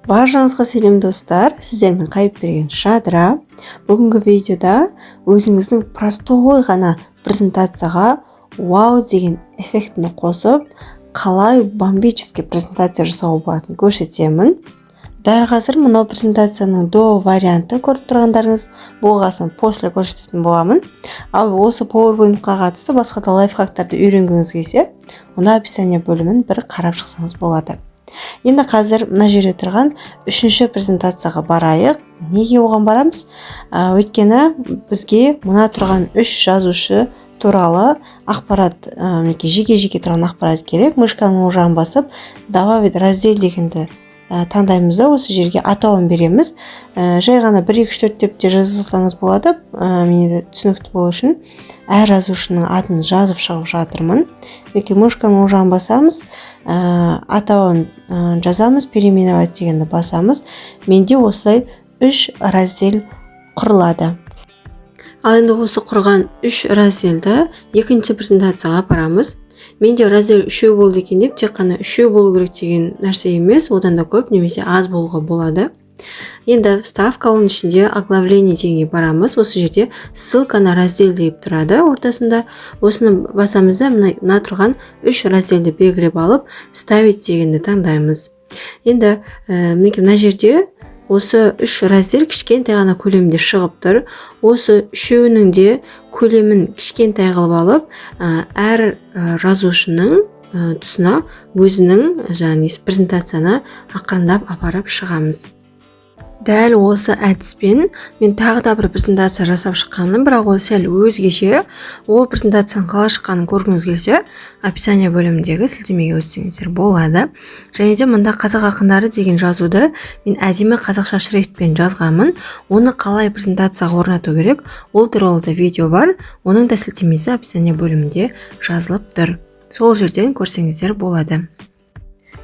Баршаңызға сәлем достар, сіздермен қайып берген Жадыра. Бүгінгі видеода өзіңіздің простой ғана презентацияға вау деген эффектіні қосып, қалай бомбический презентация жасауға болатынын көрсетемін. Дәл қазір мынау презентацияның до вариантын көріп тұрғандарыңыз, болғасын после көрсететін боламын. Ал осы PowerPoint-қа қатысты басқа да лайфхактарды үйренгіңіз келсе, онда описание бөлімін бір қарап шықсаңыз болады. Енді қазір мына жерде тұрған үшінші презентацияға барайық. Неге оған барамыз? Өйткені бізге мына тұрған үш жазушы туралы ақпарат, жеке-жеке тұрған ақпарат керек. Мышканың оң жағын басып, добавить раздел дегенді таңдаймыз да осы жерге атауын береміз. Жай ғана 1, 2, 4 деп те жазылсаңыз болады. Менде түсінікті болу үшін әр жазушының атын жазып шығып жатырмын. Мышканың оң жағын басамыз, атауын жазамыз, переименовать дегенді басамыз. Менде осылай 3 раздел құрылады. Ал енді осы құрған 3 разделді екінші презентацияға барамыз. Менде раздел 3 болды екен деп, тек қана 3 болу керек деген нәрсе емес, одан да көп немесе аз болуға болады. Енді вставка, оның ішінде оглавление дегенге барамыз. Осы жерде ссылка на раздел деп тұрады ортасында. Осыны басамыз да мына тұрған 3 разделді белгілеп алып, вставить дегенді таңдаймыз. Енді мына жерде осы 3 раздел кішкентай ғана көлемде шығып тұр. Осы үшеуінің де көлемін кішкентай қылып алып, әр жазушының тұсына өзінің презентацияны ақырындап апарып шығамыз. Дәл осы әдіспен мен тағы да бір презентация жасап шыққанмын, бірақ ол сәл өзгеше. Ол презентацияның қалай шыққанын көргіңіз келсе, описание бөліміндегі сілтемеге өтсеңіздер болады. Және де мында қазақ ақындары деген жазуды мен әдемі қазақша шрифтпен жазғанмын. Оны қалай презентацияға орнату керек, ол туралы да видео бар. Оның да сілтемесі описание бөлімінде жазылып тұр. Сол жерден көрсеңіздер болады.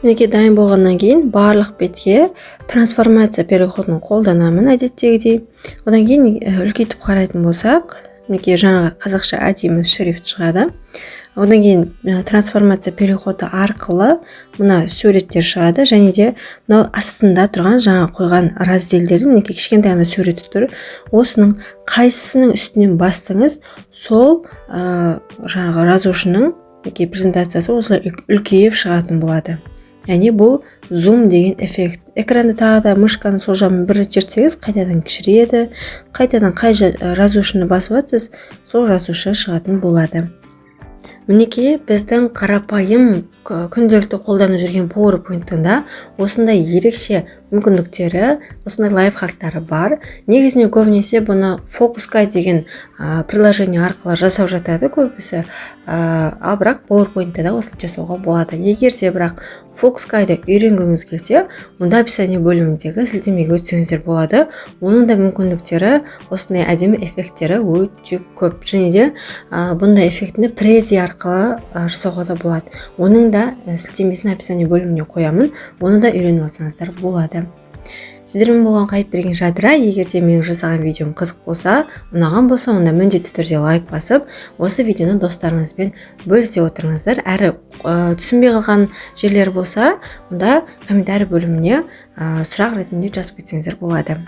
Менеке дайын болғаннан кейін барлық бетке трансформация переходын қолданамын әдеттегідей. Одан кейін үлкейтіп қарайтын болсақ, менеке жаңа қазақша әдемі шрифт шығады. Одан кейін трансформация переходы арқылы мына суреттер шығады, және де мынау астында тұрған жаңа қойған разделдердің менеке кішкентай ғана суреті тұр. Осының қайсысының үстінен бастыңыз, сол жаңағы жазушының презентациясы осылай үлкейіп шығатын болады. Яғни бұл зум деген эффект. Экранды тағы да мышканы сол жағын бір рет жертсеңіз, қайтадан кішіреді. Қайтадан қай жазушыны басып жатсыз, сол жазушы шығатын болады. Мінекей біздің қарапайым күнделікті қолданып жүрген PowerPoint-тың да осындай ерекше мүмкіндіктері, осындай лайфхактары бар. Негізінен көбінесе бұны Focus-Sky деген приложение арқылы жасап жатады көбісі. Ал бірақ PowerPoint-та да осылай жасауға болады. Егер де бірақ Focus-Sky-ды үйренгіңіз келсе, онда описание бөліміндегі сілтемеге өтсеңіздер болады. Оның да мүмкіндіктері, осындай әдемі эффекттері өте көп. Және де бұндай эффектіні Prezi арқылы жасауға да болады. Оның да сілтемесін описание бөліміне қоямын. Оны да үйреніп алсаңыздар болады. Сіздермен болған қайып берген Жадыра. Егер де менің жасаған видеом қызық болса, ұнаған болса, онда міндетті түрде лайк басып, осы видеоны достарыңызбен бөлісе отырыңыздар. Әрі түсінбей қалған жерлер болса, онда комментарий бөліміне сұрақ ретінде жазып кетсеңіздер болады.